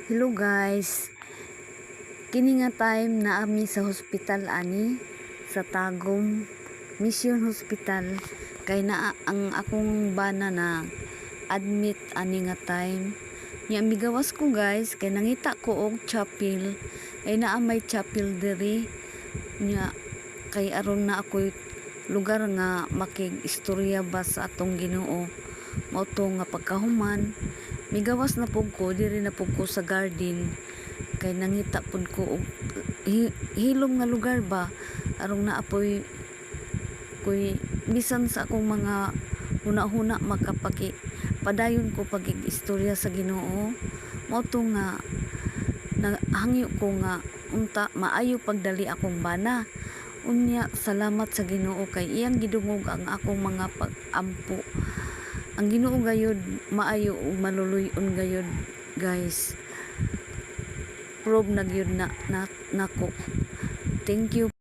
Hello guys, kini nga time na ami sa hospital ani sa Tagum Mission Hospital kay na ang akong bana na admit ani nga time. Nya migawas ko guys kay nangita ko og chapel ay naa may chapel diri nya kay aron na ako'y lugar nga makig-istorya ba sa atong Ginoo. Mao to nga pagkahuman migawas na pug ko diri na pug ko sa garden kay nangita pud ko og hilom nga lugar ba arong naapoy koy bisan sa akong mga huna-huna makapaki padayon ko pagig-istorya sa Ginoo. Mao to nga nahangyo ko nga unta maayo pagdali akong bana. Unya salamat sa Ginoo kay iyang gidungog ang akong mga pag-ampo. Ang Ginoo gayud maayo ug maluluy-on gayud guys. Probe na gyud na nako. Thank you.